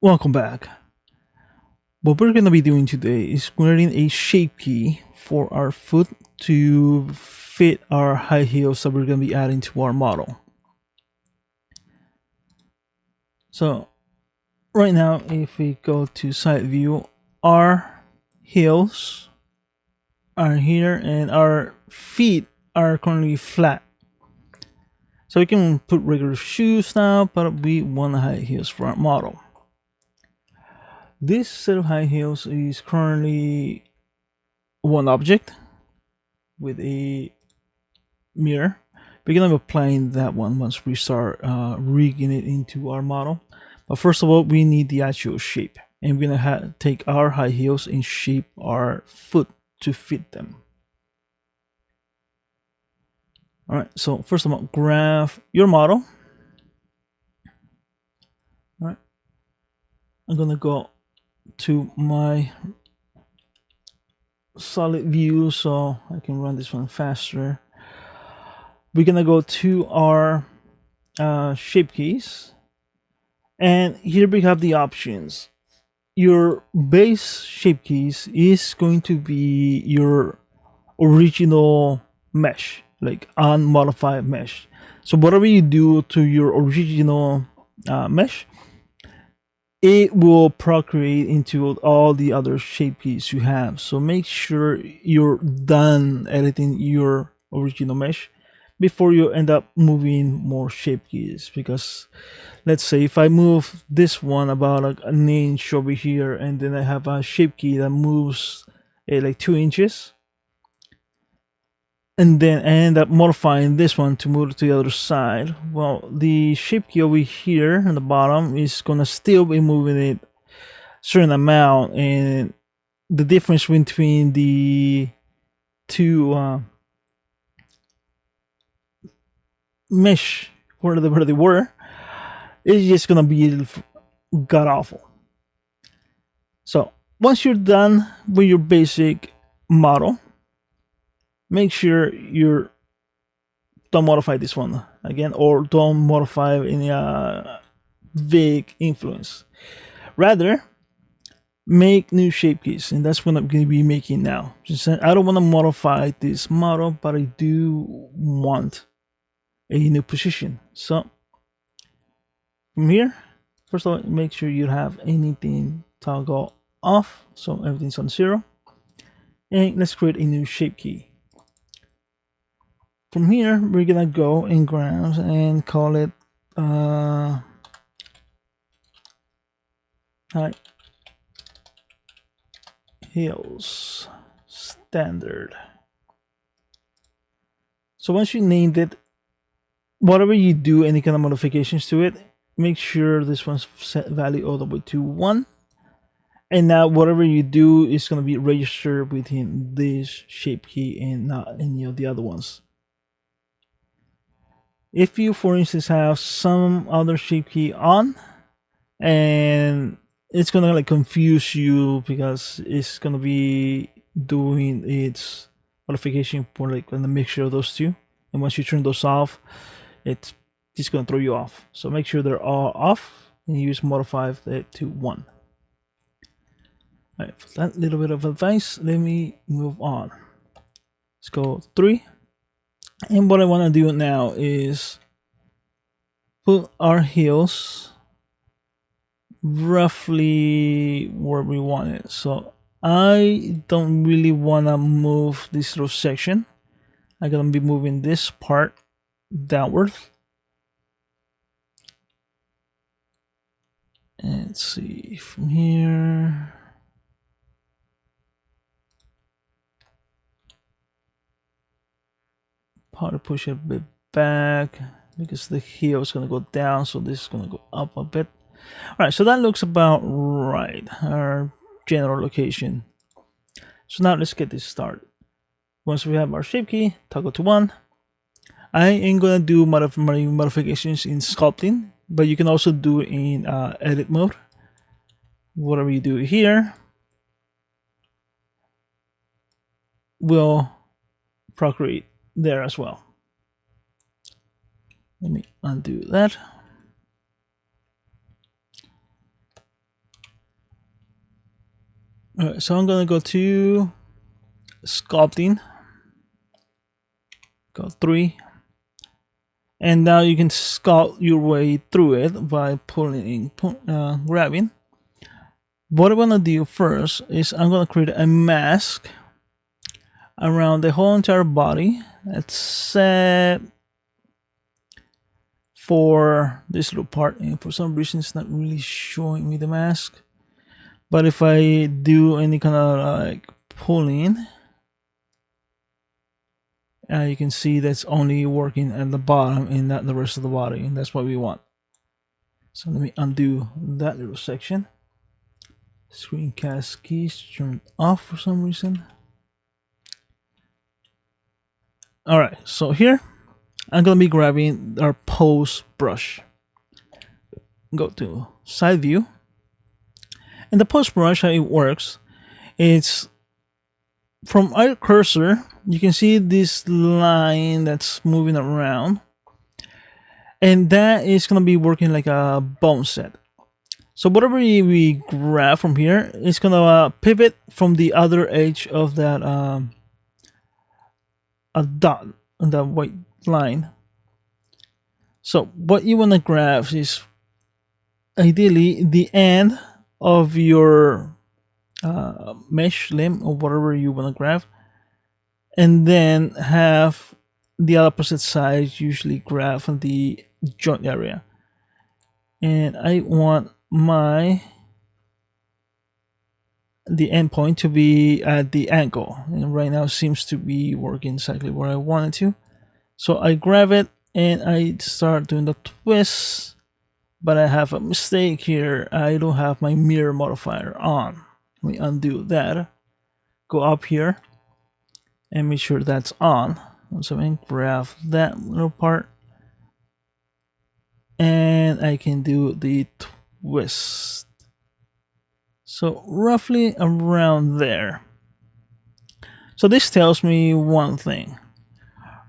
Welcome back. What we're going to be doing today is creating a shape key for our foot to fit our high heels that we're going to be adding to our model. So right now, if we go to side view, our heels are here and our feet are currently flat. So we can put regular shoes now, but we want high heels for our model. This set of high heels is currently one object with a mirror. We're gonna be applying that one once we start rigging it into our model. But first of all, we need the actual shape, and we're gonna take our high heels and shape our foot to fit them. All right, so first of all, grab your model. All right, I'm gonna go to my solid view so I can run this one faster. We're gonna go to our shape keys, and here we have the options. Your base shape keys is going to be your original mesh, like unmodified mesh. So whatever you do to your original mesh, it will procreate into all the other shape keys you have. So make sure you're done editing your original mesh before you end up moving more shape keys. Because let's say if I move this one about like an inch over here, and then I have a shape key that moves like 2 inches, and then I end up modifying this one to move to the other side, well, the shape key over here on the bottom is gonna still be moving it certain amount, and the difference between the two mesh where they were is just gonna be god awful. So once you're done with your basic model, make sure you don't modify this one again, or don't modify any big influence. Rather, make new shape keys, and that's what I'm going to be making now. I don't want to modify this model, but I do want a new position. So from here, first of all, make sure you have anything toggle off, so everything's on 0, and let's create a new shape key. From here, we're gonna go in grabs and call it high heels standard. So once you named it, whatever you do, any kind of modifications to it, make sure this one's set value all the way to 1. And now whatever you do is going to be registered within this shape key and not any of the other ones. If you, for instance, have some other shape key on, and it's gonna like confuse you because it's gonna be doing its modification for like the mixture of those two, and once you turn those off, it's just gonna throw you off. So make sure they're all off and use modify it to 1. All right, for that little bit of advice, let me move on. Let's go 3. And what I want to do now is put our heels roughly where we want it. So I don't really want to move this little section. I'm going to be moving this part downward. And let's see from here. How to push it a bit back because the heel is going to go down, so this is going to go up a bit. All right, so that looks about right, our general location. So now let's get this started. Once we have our shape key, toggle to 1. I am going to do modifications in sculpting, but you can also do in edit mode. Whatever you do here will procreate there as well. Let me undo that. Alright, so I'm gonna go to sculpting, go 3, and now you can sculpt your way through it by grabbing. What I'm gonna do first is I'm gonna create a mask around the whole entire body. That's set for this little part, and for some reason it's not really showing me the mask. But if I do any kind of like pulling, you can see that's only working at the bottom and not the rest of the body, and that's what we want. So let me undo that little section. Screencast keys turned off for some reason. Alright, so here I'm gonna be grabbing our pose brush. Go to side view. And the pose brush, how it works, it's from our cursor, you can see this line that's moving around. And that is gonna be working like a bone set. So whatever we grab from here, it's gonna pivot from the other edge of that a dot on that white line. So what you want to grab is ideally the end of your mesh limb or whatever you want to grab, and then have the opposite side usually grab from the joint area. And I want the endpoint to be at the ankle, and right now it seems to be working exactly where I want it to. So I grab it and I start doing the twist, but I have a mistake here. I don't have my mirror modifier on. Let me undo that, go up here and make sure that's on. So I can grab that little part and I can do the twist. So roughly around there. So this tells me one thing.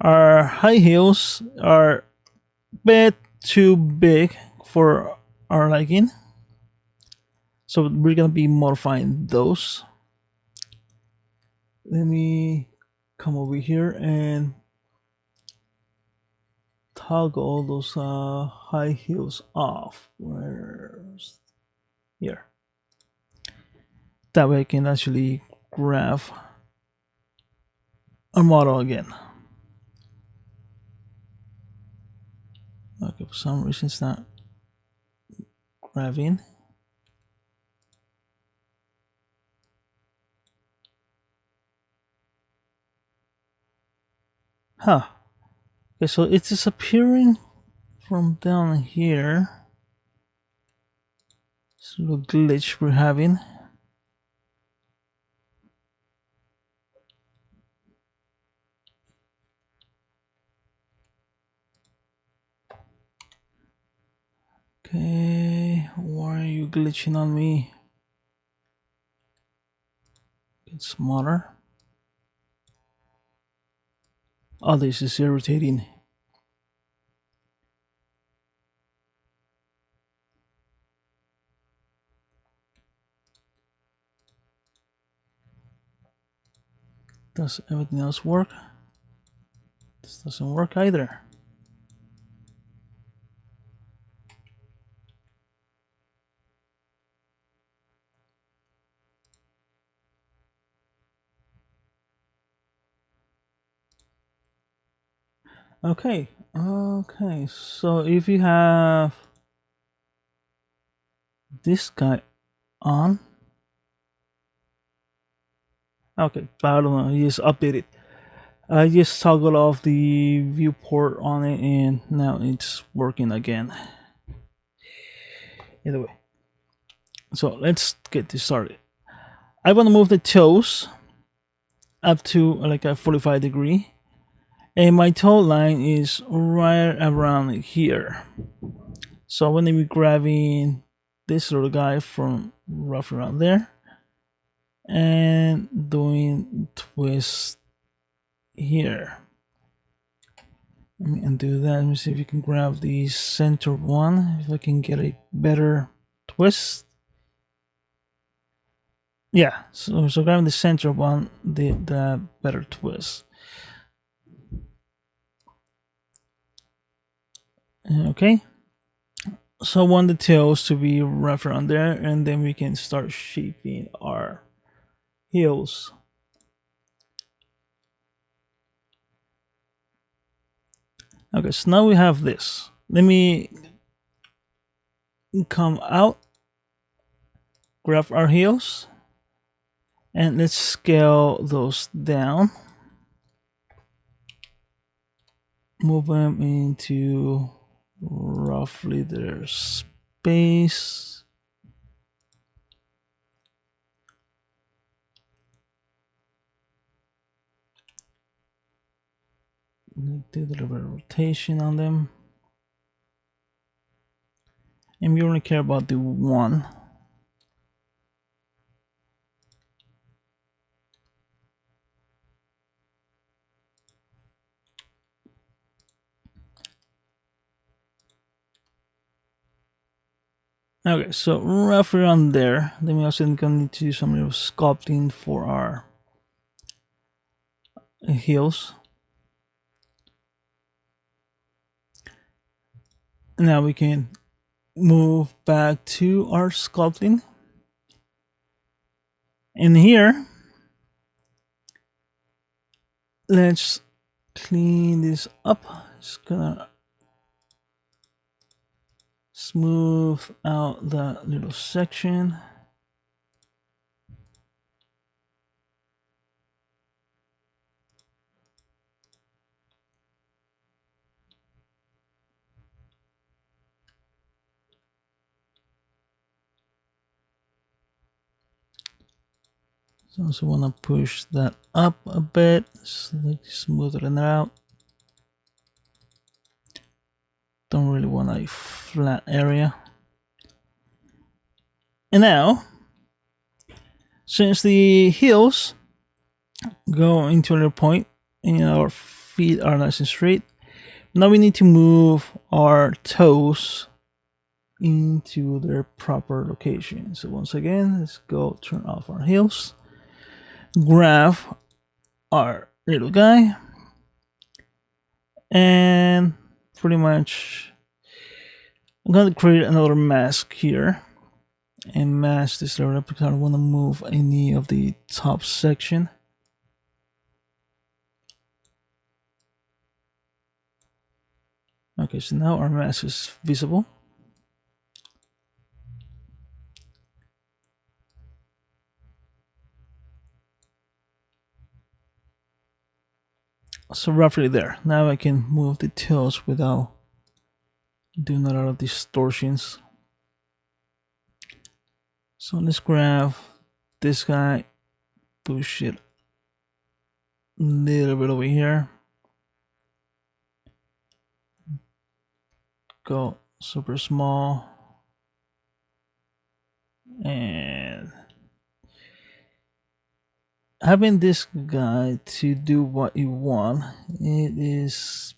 Our high heels are a bit too big for our liking. So we're gonna be modifying those. Let me come over here and toggle those high heels off. Where's here? That way I can actually grab a model again. Okay, for some reason it's not grabbing. Huh. Okay, so it's disappearing from down here. It's a little glitch we're having. Okay, why are you glitching on me? Get smaller. Oh, this is irritating. Does everything else work? This doesn't work either. Okay, so if you have this guy on, okay, I don't know, you just update it. I just toggled off the viewport on it and now it's working again. Either way, so let's get this started. I want to move the toes up to like a 45 degree. And my toe line is right around here. So I'm going to be grabbing this little guy from roughly around there and doing twist here. Let me undo that. Let me see if you can grab the center one, if I can get a better twist. Yeah, so grabbing the center one, the better twist. Okay, so I want the tails to be rough around there, and then we can start shaping our heels. Okay, so now we have this. Let me come out, grab our heels, and let's scale those down. Move them into roughly their space. Do a little bit of rotation on them. And we only care about the one. Okay, so roughly around there. Then we also gonna need to do some little sculpting for our heels. Now we can move back to our sculpting. And here, let's clean this up. Just gonna smooth out that little section. So I also want to push that up a bit, so like smoothing it out. Don't really want a flat area. And now, since the heels go into another point and our feet are nice and straight, now we need to move our toes into their proper location. So once again, let's go turn off our heels, grab our little guy, and pretty much I'm going to create another mask here and mask this area because I don't want to move any of the top section. Okay, so now our mask is visible. So roughly there. Now I can move the tails without doing a lot of distortions. So let's grab this guy, push it a little bit over here. Go super small. And having this guy to do what you want, it is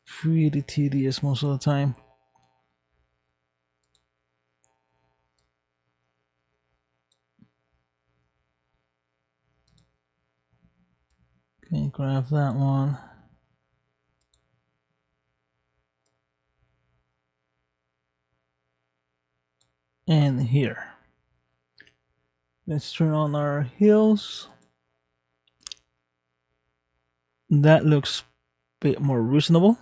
pretty tedious most of the time. Okay, grab that one. And here. Let's turn on our heels. That looks a bit more reasonable.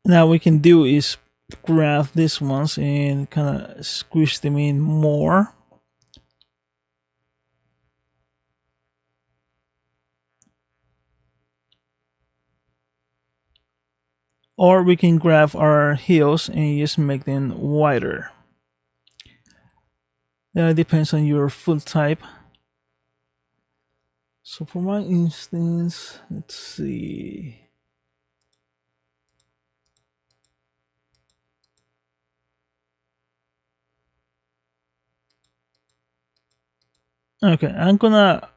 Now we can do is grab these ones and kind of squish them in more. Or we can grab our heels and just make them wider. That depends on your foot type. So for my instance, let's see. Okay, I'm gonna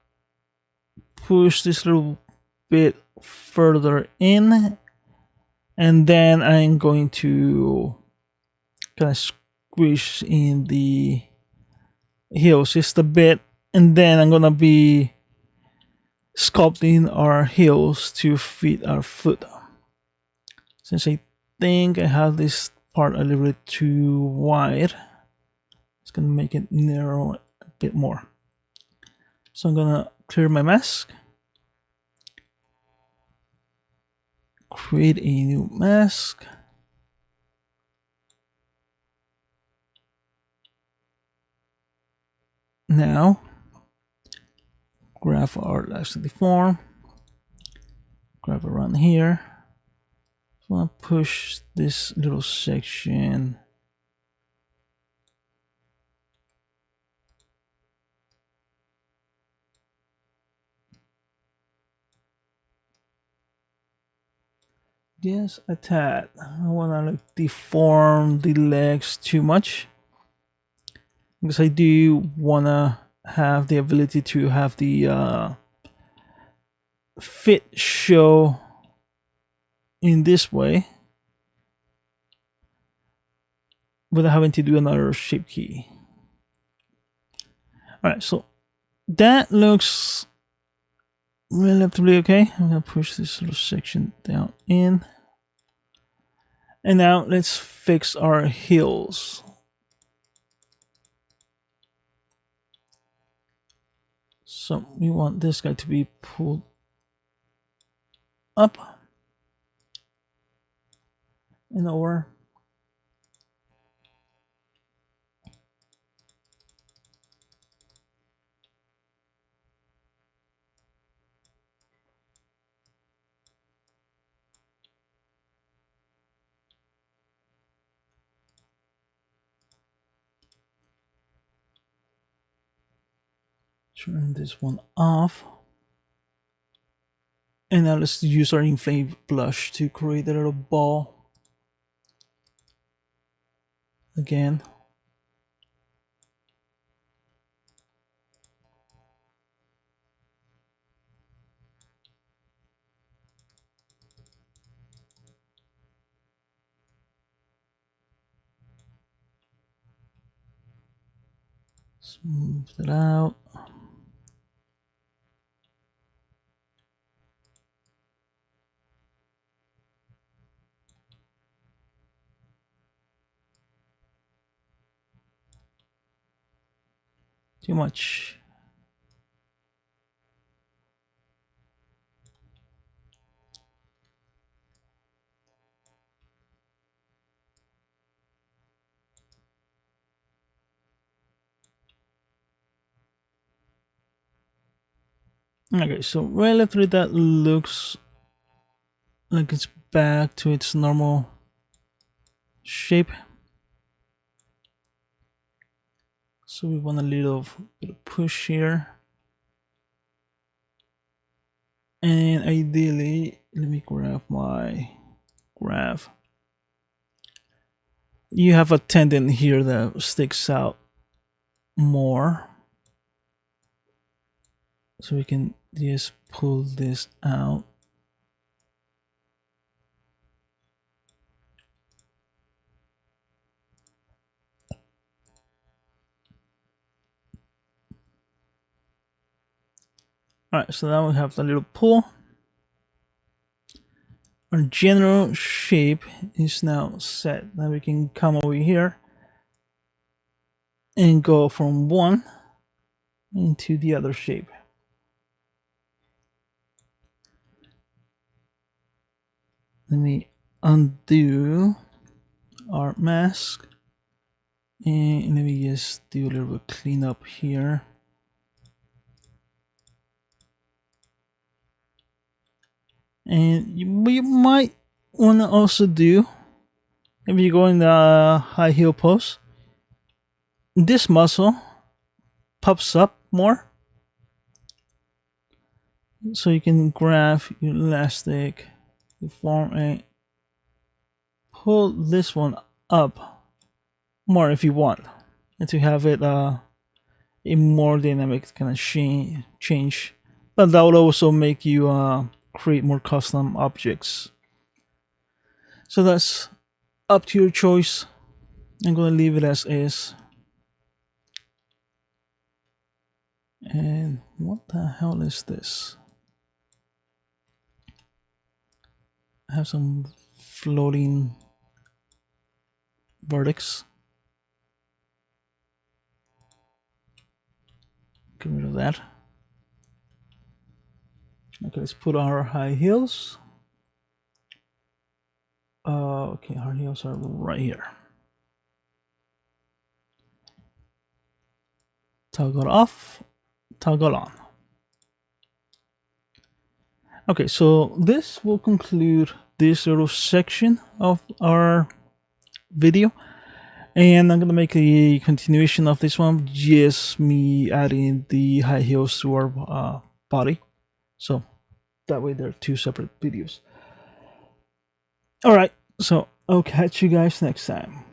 push this little bit further in, and then I'm going to kind of squish in the heels just a bit, and then I'm gonna be sculpting our heels to fit our foot. Since I think I have this part a little bit too wide, it's gonna make it narrow a bit more. So I'm gonna clear my mask, create a new mask. Now grab our elastic deform, grab around here. So I'm gonna push this little section just a tad. I wanna like deform the legs too much, because I do wanna have the ability to have the fit show in this way without having to do another shape key. All right, so that looks relatively okay. I'm gonna push this little section down in. And now let's fix our heels. So we want this guy to be pulled up and over. Turn this one off. And now let's use our inflame blush to create a little ball. Again. Smooth it out. Too much. Okay, so relatively that looks like it's back to its normal shape. So we want a little bit of push here. And ideally, let me grab my graph. You have a tendon here that sticks out more. So we can just pull this out. Alright, so now we have a little pull. Our general shape is now set. Now we can come over here and go from one into the other shape. Let me undo our mask and let me just do a little bit cleanup here. And you might want to also do, if you go in the high heel pose, this muscle pops up more. So you can grab your elastic, deform and pull this one up more if you want, and to have it a more dynamic kind of change. But that will also make you create more custom objects. So that's up to your choice. I'm gonna leave it as is. And what the hell is this? I have some floating vertex. Get rid of that. Okay, let's put our high heels. Okay, our heels are right here. Toggle off, toggle on. Okay, so this will conclude this little section of our video, and I'm gonna make a continuation of this one, just me adding the high heels to our body, so that way they're two separate videos. All right, so I'll catch you guys next time.